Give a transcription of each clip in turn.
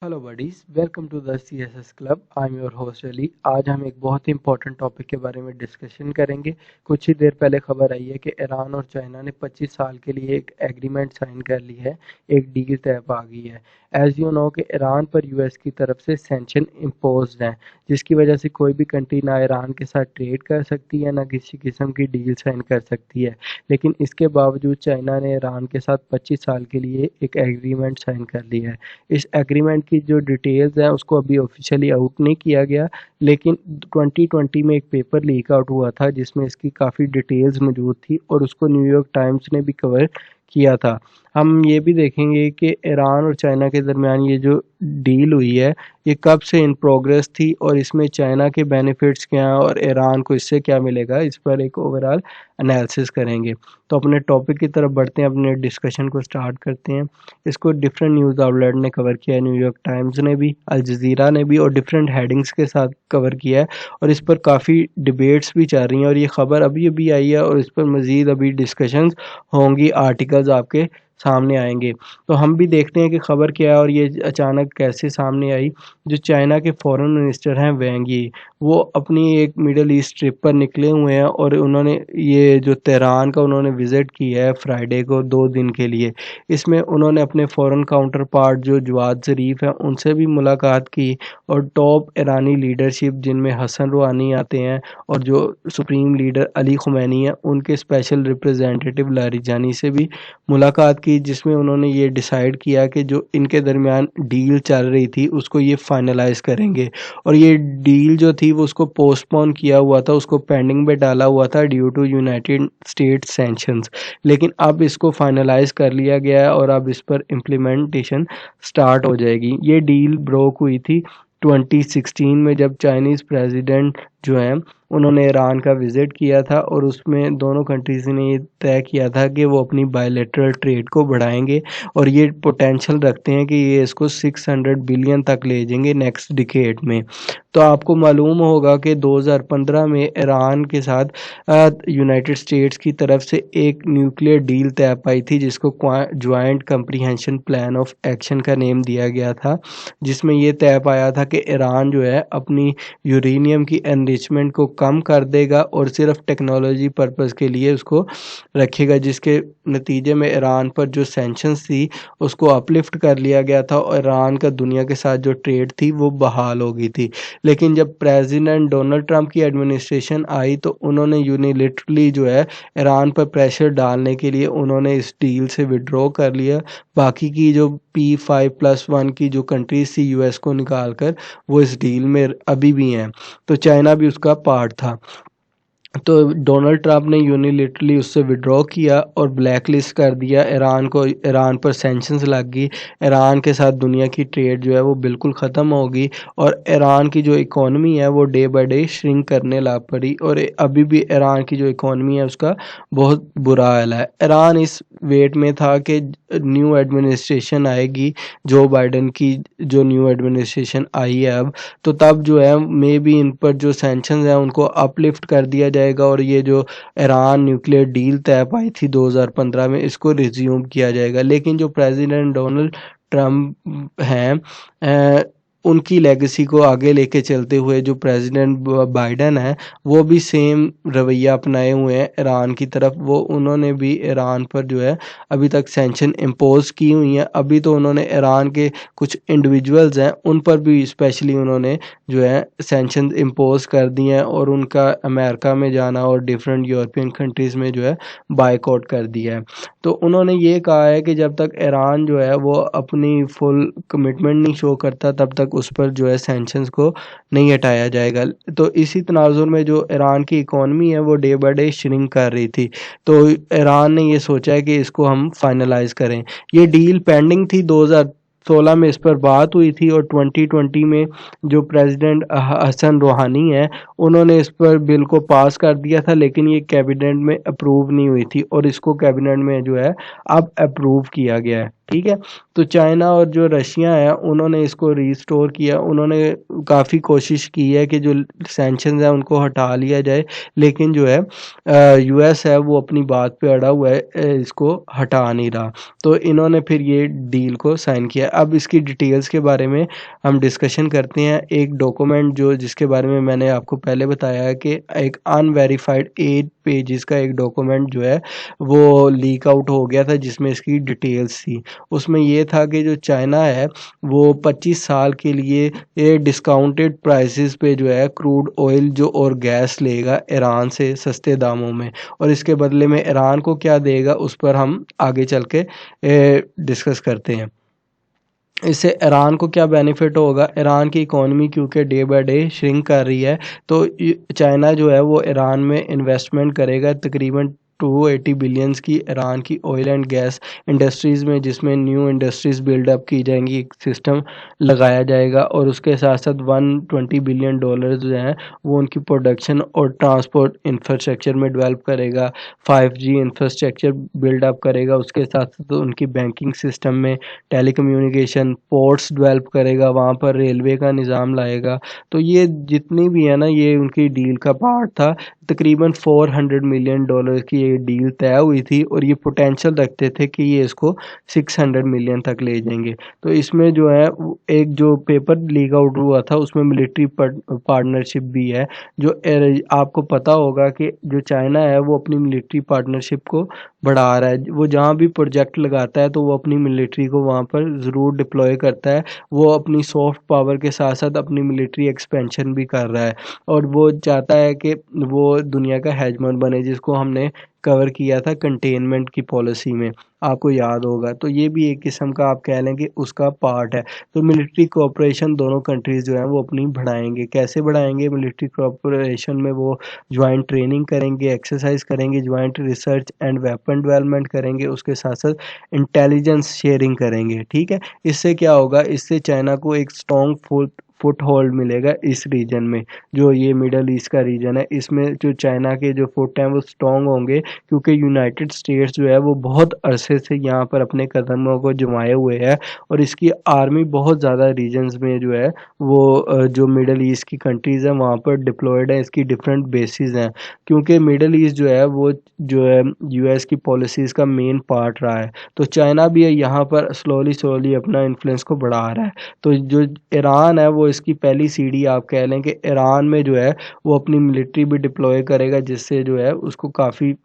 Hello buddies, welcome to the CSS club. I am your host Ali. आज हम एक बहुत ही इंपॉर्टेंट टॉपिक के बारे में डिस्कशन करेंगे। कुछ ही देर पहले खबर आई है कि ईरान और चाइना ने 25 साल के लिए एक एग्रीमेंट साइन कर ली है। एक डील तय पा गई है। एज यू नो कि ईरान पर यूएस की तरफ से सैंक्शन इम्पोज्ड हैं, जिसकी वजह से कोई भी कंट्री ना ईरान के साथ ट्रेड कर सकती है, ना किसी किस्म की डील साइन कर सकती है। लेकिन इसके बावजूद चाइना ने ईरान के साथ 25 साल के लिए एक एग्रीमेंट साइन कर लिया है। इस एग्रीमेंट की जो डिटेल्स हैं उसको अभी ऑफिशियली आउट नहीं किया गया, लेकिन 2020 में एक पेपर लीक आउट हुआ था जिसमें इसकी काफ़ी डिटेल्स मौजूद थी और उसको न्यूयॉर्क टाइम्स ने भी कवर किया था। हम ये भी देखेंगे कि ईरान और चाइना के दरमियान ये जो डील हुई है ये कब से इन प्रोग्रेस थी और इसमें चाइना के बेनिफिट्स क्या हैं और ईरान को इससे क्या मिलेगा, इस पर एक ओवरऑल एनालिसिस करेंगे। तो अपने टॉपिक की तरफ बढ़ते हैं, अपने डिस्कशन को स्टार्ट करते हैं। इसको डिफरेंट न्यूज़ आउटलेट ने कवर किया है, न्यूयॉर्क टाइम्स ने भी, अल जज़ीरा ने भी, और डिफरेंट हेडिंग्स के साथ कवर किया है। और इस पर काफ़ी डिबेट्स भी चल रही हैं और ये खबर अभी अभी आई है और इस पर मज़ीद अभी डिस्कशंस होंगी, आर्टिकल्स आपके सामने आएंगे। तो हम भी देखते हैं कि खबर क्या है और ये अचानक कैसे सामने आई। जो चाइना के फॉरेन मिनिस्टर हैं वैंग यी, वो अपनी एक मिडल ईस्ट ट्रिप पर निकले हुए हैं और उन्होंने ये जो तेहरान का उन्होंने विज़िट किया है फ्राइडे को 2 दिन के लिए। इसमें उन्होंने अपने फॉरेन काउंटर पार्ट जो जवाद ज़रीफ हैं उनसे भी मुलाकात की और टॉप ईरानी लीडरशिप जिनमें हसन रूहानी आते हैं और जो सुप्रीम लीडर अली खुमैनी है उनके स्पेशल रिप्रेजेंटेटिव लारिजानी से भी मुलाकात की, जिसमें उन्होंने ये डिसाइड किया कि जो इनके दरमियान डील चल रही थी उसको ये फाइनलाइज करेंगे। और ये डील जो थी वो उसको पोस्टपोन किया हुआ था, उसको पेंडिंग पे डाला हुआ था due to United States sanctions. लेकिन अब इसको फाइनलाइज कर लिया गया है और अब इस पर इम्प्लीमेंटेशन स्टार्ट हो जाएगी। ये डील ब्रोक हुई थी 2016 में, जब चाइनीज़ प्रेसिडेंट जो हैं उन्होंने ईरान का विज़िट किया था और उसमें दोनों कंट्रीज़ ने ये तय किया था कि वो अपनी बायलैटरल ट्रेड को बढ़ाएंगे और ये पोटेंशियल रखते हैं कि ये इसको 600 बिलियन तक ले जाएंगे नेक्स्ट डिकेड में। तो आपको मालूम होगा कि 2015 में ईरान के साथ यूनाइटेड स्टेट्स की तरफ से एक न्यूक्लियर डील तय पाई थी जिसको joint comprehension plan of action का नेम दिया गया था, जिसमें ये तय पाया था कि ईरान जो है अपनी यूरेनियम की एनरिचमेंट को कम कर देगा और सिर्फ टेक्नोलॉजी पर्पस के लिए उसको रखेगा, जिसके नतीजे में ईरान पर जो सैंक्शंस थी उसको अपलिफ्ट कर लिया गया था और ईरान का दुनिया के साथ जो ट्रेड थी वो बहाल हो गई थी। लेकिन जब प्रेसिडेंट डोनाल्ड ट्रंप की एडमिनिस्ट्रेशन आई तो उन्होंने यूनिलेटरली जो है ईरान पर प्रेशर डालने के लिए उन्होंने इस डील से विड्रॉ कर लिया। बाकी की जो P5+1 की जो कंट्रीज थी यूएस को निकाल कर, वो इस डील में अभी भी हैं। तो चाइना भी उसका पार्ट था। तो डोनाल्ड ट्रंप ने यूनिलेटरली उससे विड्रॉ किया और ब्लैक लिस्ट कर दिया ईरान को। ईरान पर सैंक्शंस लग गई। ईरान के साथ दुनिया की ट्रेड जो है वो बिल्कुल ख़त्म हो गई और ईरान की जो इकॉनमी है वो डे बाय डे श्रिंक करने लग पड़ी और अभी भी ईरान की जो इकॉनमी है उसका बहुत बुरा हाल है। ईरान इस वेट में था कि न्यू एडमिनिस्ट्रेशन आएगी, जो बाइडन की जो न्यू एडमिनिस्ट्रेशन आई है अब, तो तब जो है मे बी इन पर जो सैंक्शंस हैं उनको अपलिफ्ट कर दिया जाएगा और ये जो ईरान न्यूक्लियर डील तय पाई थी 2015 में इसको रिज्यूम किया जाएगा। लेकिन जो प्रेसिडेंट डोनाल्ड ट्रंप हैं उनकी लेगेसी को आगे लेके चलते हुए जो प्रेसिडेंट बाइडन है वो भी सेम रवैया अपनाए हुए हैं ईरान की तरफ। वो उन्होंने भी ईरान पर जो है अभी तक सैंक्शन इम्पोज की हुई हैं। अभी तो उन्होंने ईरान के कुछ इंडिविजुअल्स हैं उन पर भी स्पेशली उन्होंने जो है सैंक्शन इम्पोज कर दिए हैं और उनका अमेरिका में जाना और डिफरेंट यूरोपियन कंट्रीज़ में जो है बायकॉट कर दिया है। तो उन्होंने ये कहा है कि जब तक ईरान जो है वो अपनी फुल कमिटमेंट नहीं शो करता तब तक उस पर जो है सैंक्शंस को नहीं हटाया जाएगा। तो इसी तनाजुर में जो ईरान की इकॉनमी है वो डे बाय डे श्रिंक कर रही थी, तो ईरान ने ये सोचा है कि इसको हम फाइनलाइज करें। ये डील पेंडिंग थी, 2016 में इस पर बात हुई थी और 2020 में जो प्रेसिडेंट हसन रूहानी है उन्होंने इस पर बिल को पास कर दिया था, लेकिन ये कैबिनेट में अप्रूव नहीं हुई थी और इसको कैबिनेट में जो है अब अप्रूव किया गया है। ठीक है। तो चाइना और जो रशिया है उन्होंने इसको रिस्टोर किया, उन्होंने काफ़ी कोशिश की है कि जो सैंक्शंस हैं उनको हटा लिया जाए, लेकिन जो है यूएस है वो अपनी बात पे अड़ा हुआ है, इसको हटा नहीं रहा। तो इन्होंने फिर ये डील को साइन किया। अब इसकी डिटेल्स के बारे में हम डिस्कशन करते हैं। एक डॉक्यूमेंट जो जिसके बारे में मैंने आपको पहले बताया है कि एक अनवेरिफाइड 8 पेजेस का एक डॉक्यूमेंट जो है वो लीक आउट हो गया था, जिसमें इसकी डिटेल्स थी। उसमें ये था कि जो चाइना है वो 25 साल के लिए ये डिस्काउंटेड प्राइसेस पे जो है क्रूड ऑयल जो और गैस लेगा ईरान से सस्ते दामों में, और इसके बदले में ईरान को क्या देगा उस पर हम आगे चल के डिस्कस करते हैं। इससे ईरान को क्या बेनिफिट होगा, ईरान की इकोनॉमी क्योंकि डे बाय डे श्रिंक कर रही है, तो चाइना जो है वो ईरान में इन्वेस्टमेंट करेगा तकरीबन 280 बिलियंस की ईरान की ऑयल एंड गैस इंडस्ट्रीज़ में, जिसमें न्यू इंडस्ट्रीज़ बिल्डअप की जाएंगी, एक सिस्टम लगाया जाएगा, और उसके साथ साथ 120 बिलियन डॉलर जो हैं वो उनकी प्रोडक्शन और ट्रांसपोर्ट इंफ्रास्ट्रक्चर में डेवलप करेगा, 5G इंफ्रास्ट्रक्चर बिल्डअप करेगा, उसके साथ साथ उनकी बैंकिंग सिस्टम में टेलीकम्युनिकेशन, पोर्ट्स डेवलप करेगा, वहाँ पर रेलवे का निज़ाम लाएगा। तो ये जितनी भी है ना, ये उनकी डील का पार्ट था। तकरीबन 400 मिलियन डॉलर की ये डील तय हुई थी, और ये पोटेंशियल रखते थे कि ये इसको 600 मिलियन तक ले जाएंगे। तो इसमें जो है एक जो पेपर लीक आउट हुआ था उसमें मिलिट्री पार्टनरशिप भी है। जो आपको पता होगा कि जो चाइना है वो अपनी मिलिट्री पार्टनरशिप को बढ़ा रहा है। वो जहाँ भी प्रोजेक्ट लगाता है तो वो अपनी मिलिट्री को वहाँ पर ज़रूर डिप्लॉय करता है। वो अपनी सॉफ्ट पावर के साथ साथ अपनी मिलिट्री एक्सपेंशन भी कर रहा है, और वो चाहता है कि वो दुनिया का हेजमोन बने, जिसको हमने कवर किया था कंटेनमेंट की पॉलिसी में, आपको याद होगा। तो ये भी एक किस्म का आप कह लें कि उसका पार्ट है। तो मिलिट्री कोऑपरेशन दोनों कंट्रीज़ जो हैं वो अपनी बढ़ाएंगे। कैसे बढ़ाएंगे मिलिट्री कोऑपरेशन में? वो ज्वाइंट ट्रेनिंग करेंगे, एक्सरसाइज करेंगे, joint research and weapon development करेंगे, उसके साथ साथ इंटेलिजेंस शेयरिंग करेंगे। ठीक है, इससे क्या होगा, इससे चाइना को एक स्ट्रॉन्ग फुट होल्ड मिलेगा इस रीजन में। जो ये मिडल ईस्ट का रीजन है, इसमें जो चाइना के जो फुट हैं वो स्ट्रॉन्ग होंगे, क्योंकि यूनाइटेड स्टेट्स जो है वो बहुत अरसे से यहाँ पर अपने कदमों को जमाए हुए है, और इसकी आर्मी बहुत ज़्यादा रीजन्स में जो है वो जो मिडल ईस्ट की कंट्रीज़ हैं वहाँ पर डिप्लॉयड है, इसकी डिफरेंट बेसिस हैं। क्योंकि मिडल ईस्ट जो है वो जो है यूएस की पॉलिसीज़ का मेन पार्ट रहा है, तो चाइना भी यहाँ पर स्लोली अपना इन्फ्लुएंस को बढ़ा रहा है। तो जो ईरान है वो इसकी पहली सीढ़ी आप कह लें कि ईरान में जो है वो अपनी मिलिट्री भी डिप्लॉय करेगा, जिससे जो है उसको काफ़ी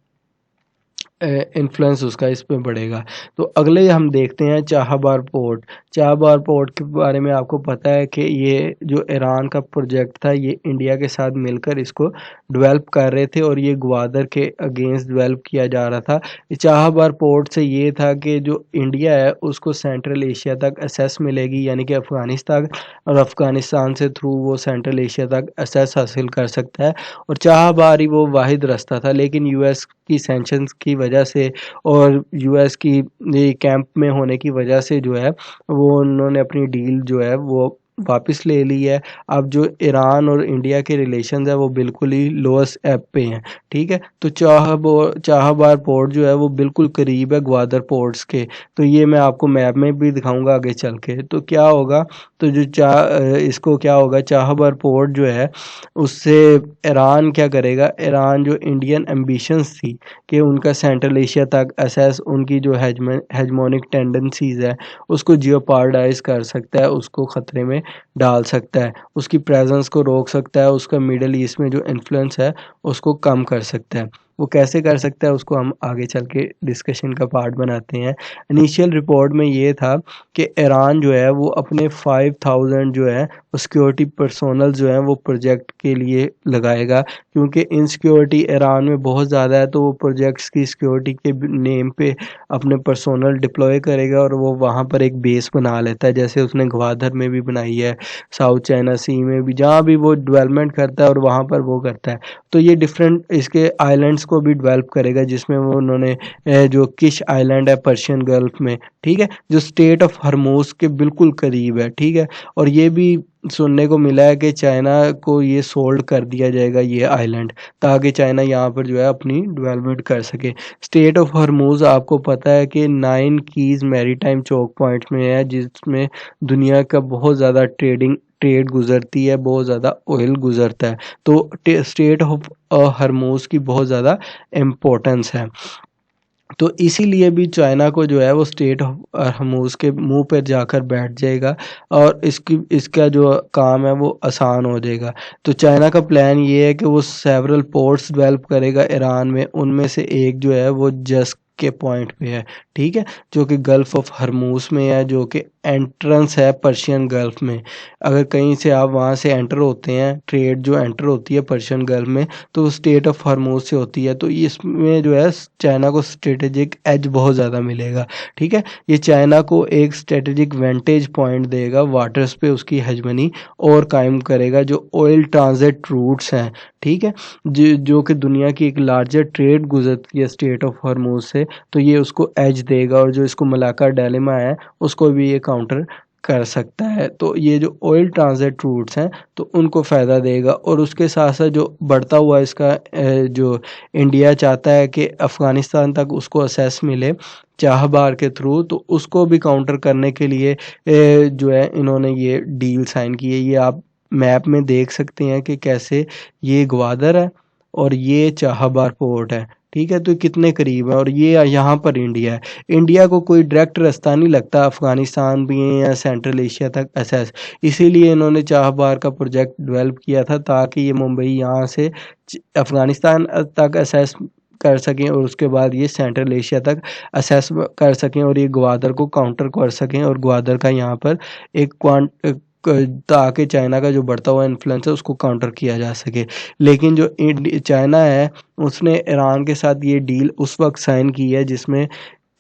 इन्फ्लुएंस उसका इस पे बढ़ेगा। तो अगले हम देखते हैं चाबहार पोर्ट। चाबहार पोर्ट के बारे में आपको पता है कि ये जो ईरान का प्रोजेक्ट था ये इंडिया के साथ मिलकर इसको डेवलप कर रहे थे, और ये ग्वादर के अगेंस्ट डेवलप किया जा रहा था। चाबहार पोर्ट से ये था कि जो इंडिया है उसको सेंट्रल एशिया तक एक्सेस मिलेगी, यानी कि अफ़गानिस्तान, और अफ़गानिस्तान से थ्रू वो सेंट्रल एशिया तक एक्सेस हासिल कर सकता है। और चाबहार ही वो वाहिद रास्ता था, लेकिन यूएस की सैंक्शंस की वजह से और यूएस की ये कैंप में होने की वजह से जो है वो उन्होंने अपनी डील जो है वो वापस ले ली है। अब जो ईरान और इंडिया के रिलेशंस है वो बिल्कुल ही लोएस्ट एप पे हैं। ठीक है, तो चाबहार पोर्ट जो है वो बिल्कुल करीब है ग्वादर पोर्ट्स के। तो ये मैं आपको मैप में भी दिखाऊंगा आगे चल के। तो क्या होगा, तो जो इसको क्या होगा, चाबहार पोर्ट जो है उससे ईरान क्या करेगा, ईरान जो इंडियन एम्बिशंस थी कि उनका सेंट्रल एशिया तक असेस, उनकी जो हेजमोनिक टेंडेंसीज है उसको जियोपार्डाइज कर सकता है, उसको ख़तरे में डाल सकता है, उसकी प्रेजेंस को रोक सकता है, उसका मिडल ईस्ट में जो इन्फ्लुएंस है उसको कम कर सकता है। वो कैसे कर सकता है उसको हम आगे चल के डिस्कशन का पार्ट बनाते हैं। इनिशियल रिपोर्ट में ये था कि ईरान जो है वो अपने 5000 जो है वो सिक्योरिटी पर्सोनल जो है वो प्रोजेक्ट के लिए लगाएगा, क्योंकि इनसिक्योरिटी ईरान में बहुत ज़्यादा है। तो वो प्रोजेक्ट्स की सिक्योरिटी के नेम पे अपने पर्सोनल डिप्लॉय करेगा, और वो वहाँ पर एक बेस बना लेता है, जैसे उसने ग्वादर में भी बनाई है, साउथ चाइना सी में भी, जहाँ भी वो डेवलपमेंट करता है और वहाँ पर वो करता है। तो ये डिफरेंट इसके आइलैंड्स को भी डेवलप करेगा, जिसमें वो उन्होंने जो किश आइलैंड है पर्शियन गल्फ में, ठीक है, जो स्टेट ऑफ हरमोज के बिल्कुल करीब है, ठीक है, और ये भी सुनने को मिला है कि चाइना को ये सोल्ड कर दिया जाएगा ये आइलैंड, ताकि चाइना यहाँ पर जो है अपनी डेवलपमेंट कर सके। स्टेट ऑफ हरमुज़ आपको पता है कि 9 कीज़ मैरीटाइम चोक पॉइंट्स में है, जिसमें दुनिया का बहुत ज़्यादा ट्रेड गुजरती है, बहुत ज़्यादा ऑयल गुजरता है। तो स्टेट ऑफ हरमुज़ की बहुत ज़्यादा इम्पोर्टेंस है। तो इसीलिए भी चाइना को जो है वो स्टेट ऑफ हरमुज़ के मुंह पर जाकर बैठ जाएगा और इसका जो काम है वो आसान हो जाएगा। तो चाइना का प्लान ये है कि वो सेवरल पोर्ट्स डेवलप करेगा ईरान में, उनमें से एक जो है वो जस्ट के पॉइंट पे है, ठीक है, जो कि गल्फ ऑफ हरमुज़ में है, जो कि एंट्रेंस है पर्शियन गल्फ में। अगर कहीं से आप वहाँ से एंटर होते हैं, ट्रेड जो एंटर होती है पर्शियन गल्फ में, तो स्टेट ऑफ हरमुज़ से होती है। तो इसमें जो है चाइना को स्ट्रेटेजिक एज बहुत ज़्यादा मिलेगा, ठीक है। ये चाइना को एक स्ट्रेटेजिक वेंटेज पॉइंट देगा, वाटर्स पे उसकी हेजमनी और कायम करेगा। जो ऑयल ट्रांजिट रूट्स हैं, ठीक है, जो कि दुनिया की एक लार्जर ट्रेड गुजरती है स्टेट ऑफ हरमुज़ से, तो ये उसको एज देगा। और जो इसको मलाका डायलेमा है उसको भी ये काउंटर कर सकता है। तो ये जो ऑयल ट्रांजिट रूट्स हैं तो उनको फ़ायदा देगा। और उसके साथ साथ जो बढ़ता हुआ इसका जो इंडिया चाहता है कि अफ़गानिस्तान तक उसको एक्सेस मिले चाबहार के थ्रू, तो उसको भी काउंटर करने के लिए जो है इन्होंने ये डील साइन की है। ये आप मैप में देख सकते हैं कि कैसे ये ग्वादर है और ये चाबहार पोर्ट है, ठीक है। तो कितने करीब है और ये यहाँ पर इंडिया है। इंडिया को कोई डायरेक्ट रास्ता नहीं लगता अफ़गानिस्तान भी है या सेंट्रल एशिया तक एक्सेस, इसीलिए इन्होंने चाबहार का प्रोजेक्ट डेवलप किया था, ताकि ये मुंबई यहाँ से अफ़गानिस्तान तक एक्सेस कर सकें और उसके बाद ये सेंट्रल एशिया तक असेस कर सकें और ये ग्वादर को काउंटर कर सकें और ग्वादर का यहाँ पर एक ताकि चाइना का जो बढ़ता हुआ इन्फ्लुएंस है उसको काउंटर किया जा सके। लेकिन जो चाइना है उसने ईरान के साथ ये डील उस वक्त साइन की है जिसमें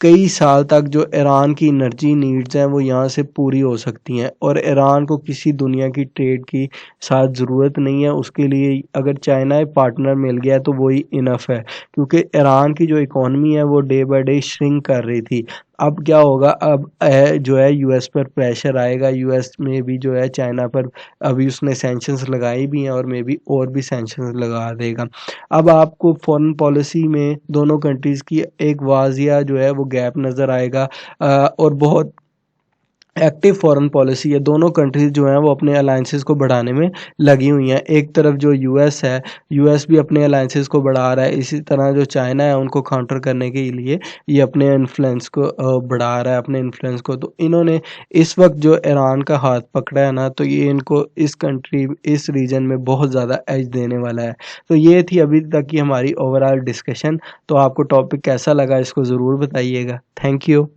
कई साल तक जो ईरान की एनर्जी नीड्स हैं वो यहाँ से पूरी हो सकती हैं। और ईरान को किसी दुनिया की ट्रेड की साथ ज़रूरत नहीं है, उसके लिए अगर चाइना एक पार्टनर मिल गया तो वही इनफ है। क्योंकि ईरान की जो इकॉनमी है वो डे बाय डे श्रिंक कर रही थी। अब क्या होगा, अब जो है यूएस पर प्रेशर आएगा, यूएस में भी जो है चाइना पर अभी उसने सैंक्शंस लगाई भी हैं और मे बी और भी सैंक्शंस लगा देगा। अब आपको फॉरेन पॉलिसी में दोनों कंट्रीज़ की एक वाजिया जो है वो गैप नज़र आएगा और बहुत एक्टिव फॉरेन पॉलिसी है। दोनों कंट्रीज जो हैं वो अपने अलायंसेस को बढ़ाने में लगी हुई हैं। एक तरफ जो यूएस है, यूएस भी अपने अलायंसेस को बढ़ा रहा है, इसी तरह जो चाइना है उनको काउंटर करने के लिए ये अपने इन्फ्लुएंस को बढ़ा रहा है, अपने इन्फ्लुएंस को। तो इन्होंने इस वक्त जो ईरान का हाथ पकड़ा है ना, तो ये इनको इस रीजन में बहुत ज़्यादा एज देने वाला है। तो ये थी अभी तक की हमारी ओवरऑल डिस्कशन। तो आपको टॉपिक कैसा लगा इसको ज़रूर बताइएगा। Thank you.